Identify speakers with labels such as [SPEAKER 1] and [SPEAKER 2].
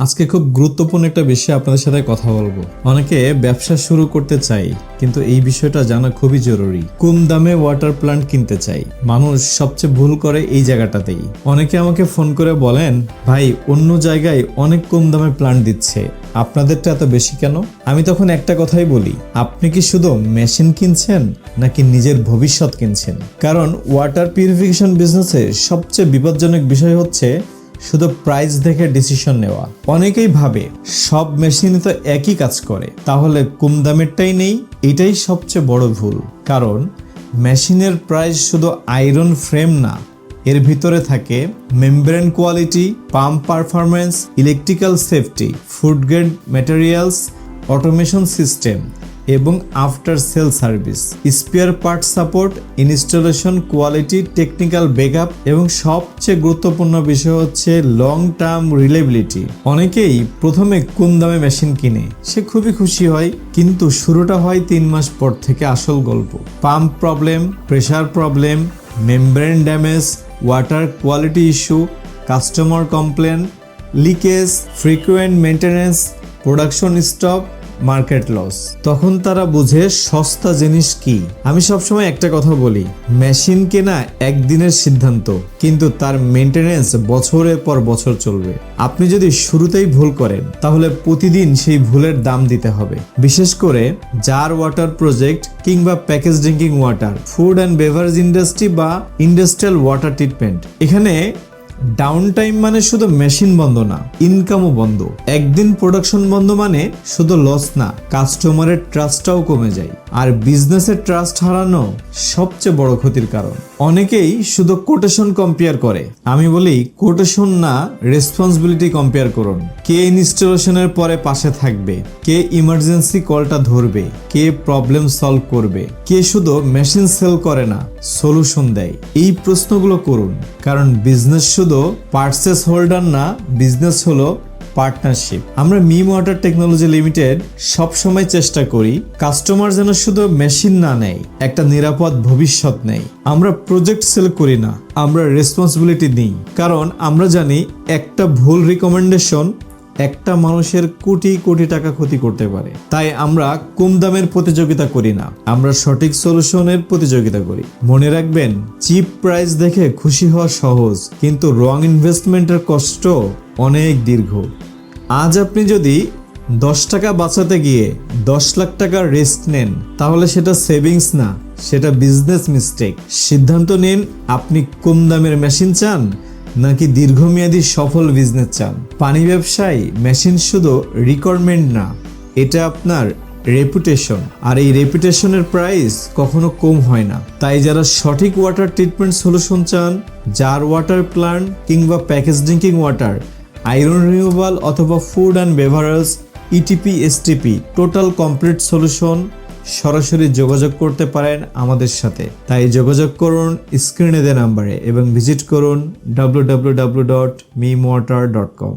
[SPEAKER 1] আজকে খুব গুরুত্বপূর্ণ একটা বিষয়ে আপনাদের সাথে কথা বলবো। অনেকে ব্যবসা শুরু করতে চাই, কিন্তু এই বিষয়টা জানা খুবই জরুরি। কম দামে ওয়াটার প্ল্যান্ট কিনতে চাই, মানুষ সবচেয়ে ভুল করে এই জায়গাটাতেই। অনেকে আমাকে ফোন করে বলেন, ভাই অন্য জায়গায় অনেক কম দামে প্ল্যান্ট দিচ্ছে, আপনাদেরটা এত বেশি কেন? আমি তখন একটা কথাই বলি, আপনি কি শুধু মেশিন কিনছেন নাকি নিজের ভবিষ্যৎ কিনছেন? কারণ ওয়াটার পিউরিফিকেশন বিজনেসে সবচেয়ে বিপজ্জনক বিষয় হচ্ছে শুধু প্রাইস দেখে ডিসিশন নেওয়া। অনেকেই ভাবে সব মেশিনই তো একই কাজ করে, তাহলে কম দামেরটাই নেই। এটাই সবচেয়ে বড় ভুল। কারণ মেশিনের প্রাইস শুধু আয়রন ফ্রেম না, এর ভিতরে থাকে membrane quality, pump performance, electrical safety, food grade materials, automation system এবং after sale service, spare part support, installation quality, technical backup এবং সবচেয়ে গুরুত্বপূর্ণ বিষয় হচ্ছে লং টার্ম রিলায়েবিলিটি। অনেকেই প্রথমে কম দামে মেশিন কিনে, সে খুবই খুশি হয়, কিন্তু শুরুটা হয় 3 মাস পর থেকে আসল গল্প। Pump problem, pressure problem, membrane damage, water quality issue, customer complain, leakage, frequent maintenance, production stop, market loss. তখন তারা বুঝে সস্তা জিনিস কি। আমি সবসময় একটা কথা বলি, মেশিন কেনা একদিনের সিদ্ধান্ত, কিন্তু তার মেইনটেনেন্স বছরের পর বছর চলবে। আপনি যদি শুরুতেই ভুল করেন, তাহলে প্রতিদিন সেই ভুলের দাম দিতে হবে। বিশেষ করে জার ওয়াটার প্রজেক্ট কিংবা package drinking water, food and beverage industry বা ইন্ডাস্ট্রিয়াল ওয়াটার ট্রিটমেন্ট। এখানে ডাউন টাইম মানে শুধু মেশিন বন্ধ না, ইনকামও বন্ধ। একদিন প্রোডাকশন বন্ধ মানে শুধু লস না, কাস্টমারের ট্রাস্টটাও কমে যায়। আর বিজনেসের ট্রাস্ট হারানো সবচেয়ে বড় ক্ষতির কারণ। অনেকেই শুধু কোটেশন কম্পেয়ার করে, আমি বলি কোটেশন না, রেসপন্সিবিলিটি কম্পেয়ার করুন। কে ইনস্টলেশনের পরে পাশে থাকবে, কে ইমার্জেন্সি কলটা ধরবে, কে প্রবলেম সলভ করবে, কে শুধু মেশিন সেল করে না, সলিউশন দেয়। এই প্রশ্নগুলো করুন, কারণ বিজনেস শুধু পারচেস হোল্ডার না, বিজনেস হলো পার্টনারশিপ। আমরা মিম ওয়াটার টেকনোলজি লিমিটেড সব সময় চেষ্টা করি কাস্টমার যেন শুধু মেশিন না নেয়, একটা নিরাপদ ভবিষ্যৎ নেয়। আমরা প্রজেক্ট সেল করি না, আমরা রেসপন্সিবিলিটি নিই। কারণ আমরা জানি একটা ভুল রিকমেন্ডেশন একটা মানুষের কোটি কোটি টাকা ক্ষতি করতে পারে। তাই আমরা কম দামের প্রতিযোগিতা করি না, আমরা সঠিক সলিউশনের প্রতিযোগিতা করি। মনে রাখবেন, চিপ প্রাইস দেখে খুশি হওয়া সহজ, কিন্তু রং ইনভেস্টমেন্টের কষ্ট অনেক দীর্ঘ। আজ আপনি যদি 10 টাকা বাঁচাতে গিয়ে 10 লাখ টাকার রিস্ক নেন, তাহলে সেটা সেভিংস না, সেটা বিজনেস মিস্টেক। সিদ্ধান্ত নিন, আপনি কম দামের মেশিন চান নাকি দীর্ঘমেয়াদী সফল বিজনেস চান। পানি ব্যবসায় মেশিন শুধু রিকোয়ারমেন্ট না, এটা আপনার রেপুটেশন। আর এই রেপুটেশনের প্রাইস কখনো কম হয় না। তাই যারা সঠিক ওয়াটার ট্রিটমেন্ট সলিউশন চান, জার ওয়াটার প্ল্যান্ট কিংবা package drinking water, iron removal অথবা food and beverage, ETP STP, total complete solution, সরাসরি যোগাযোগ করতে পারেন আমাদের সাথে। তাই যোগাযোগ করুন স্ক্রিনে দেওয়া নাম্বারে এবং ভিজিট করুন www.mimwater.com।